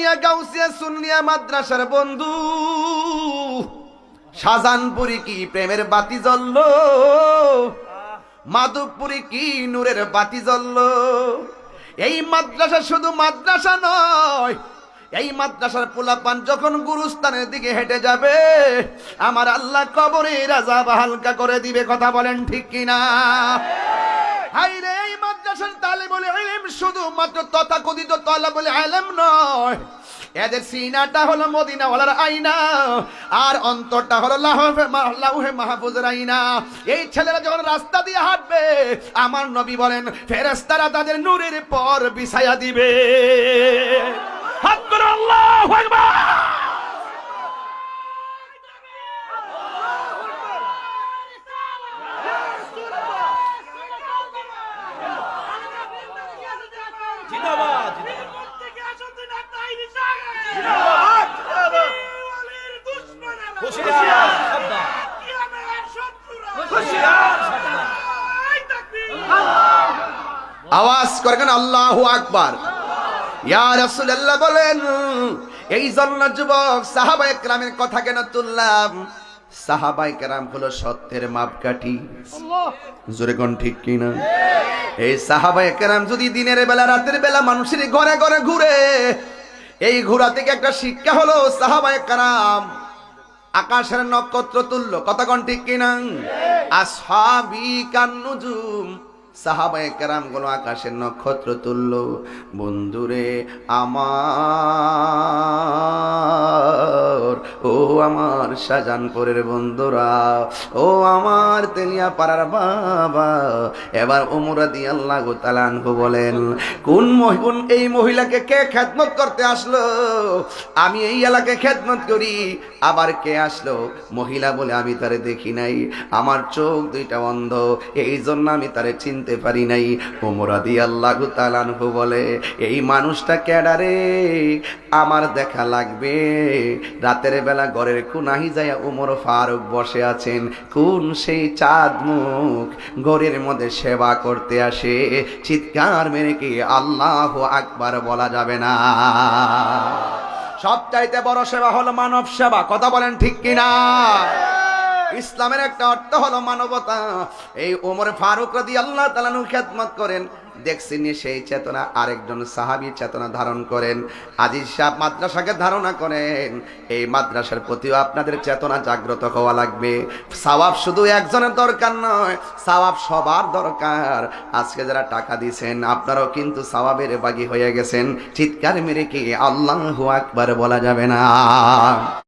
আমিনিয়া গাউসিয়া সুন্নিয়া মাদ্রাসার বন্ধু, শাহজাহানপুরি কি প্রেমের বাতি জ্বললো, মাধবপুরি কি নূরের বাতি জ্বললো। এই মাদ্রাসা শুধু মাদ্রাসা নয়, এই মাদ্রাসার পোলাপান যখন গুরুস্থানের দিকে হেঁটে যাবে, আমার আল্লাহ কবরের আযাব হালকা করে দিবে। কথা বলেন ঠিক কিনা? হায়রে, এই মাদ্রাসার তালিবুল ইলম শুধু মাত্র তথাকথিত তালিবুল ইলম নয়, এদের সিনাটা হলো মদিনাওয়ালার আয়না, আর অন্তরটা হলো লাউহে মাহফুজের আয়না। এই ছেলেরা যখন রাস্তা দিয়ে হাঁটবে, আমার নবী বলেন ফেরেশতারা তাদের নূরের পর বিছায়া দিবে। হাত করে আল্লাহু আকবার। জিন্দাবাদ আওয়াজ করেন আল্লাহু আকবার। ইয়া রাসূলুল্লাহ বলেন, এই জন্য যুবক সাহাবায়ে কেরামের কথা কেন তুললাম? সাহাবায়ে কেরাম হলো সত্যের মাপকাঠি। জোরে কোন ঠিক কিনা? এই সাহাবায়ে কেরাম যদি দিনের বেলা রাতের বেলা মানুষের ঘরে ঘরে ঘুরে, এই ঘোরা থেকে একটা শিক্ষা হলো সাহাবায়ে কেরাম আকাশের নক্ষত্র তুল্য। কথা কোন ঠিক কিনা? আসহাবি কান্নুজুম, সাহাবায়ে কেরাম গুলো আকাশের নক্ষত্র তুল্য। বন্ধুরে আমার, ও আমার শাহজাহানপুরের বন্ধুরা, ও আমার তেলিয়া পাড়ার বাবা, এবার ওমর রাদিয়াল্লাহু তাআলা আনহু বলেন, কোন এই মহিলাকে কে খেদমত করতে আসলো? আমি এই এলাকায় খেদমত করি। আবার কে আসলো? মহিলা বলে, আমি তারে দেখি নাই, আমার চোখ দুইটা অন্ধ, এই জন্য আমি তারে চিনতে পারি নাই। ওমর রাদিয়াল্লাহু তাআলা আনহু বলে, এই মানুষটা কেডারে? আমার দেখা লাগবে। রাতের বেলা ঘরের কোনাহি যায় ওমর ফারুক বসে আছেন, কোন সেই চাঁদ মুখ ঘরের মধ্যে সেবা করতে আসে, চিৎকার মেরে কি আল্লাহু আকবার বলা যাবে না? সবচাইতে বড় সেবা হলো মানব সেবা। কথা বলেন ঠিক কিনা? ইসলামের একটা অর্থ হলো মানবতা। এই ওমর ফারুক রাদিয়াল্লাহু তাআলা আনহু খেদমত করেন, দেখছেন সেই চেতনা আরেকজন সাহাবী চেতনা ধারণ করেন। আজিজ সাহেব মাদ্রাসাকে ধারণা করেন, এই মাদ্রাসার প্রতিও আপনাদের চেতনা জাগ্রত হওয়া লাগবে। সওয়াব শুধু একজনের দরকার নয়, সওয়াব সবার দরকার। আজকে যারা টাকা দিয়েছেন, আপনারাও কিন্তু সওয়াবের বাগী হয়ে গেছেন। চিৎকার মেরে কি আল্লাহু আকবার বলা যাবে না?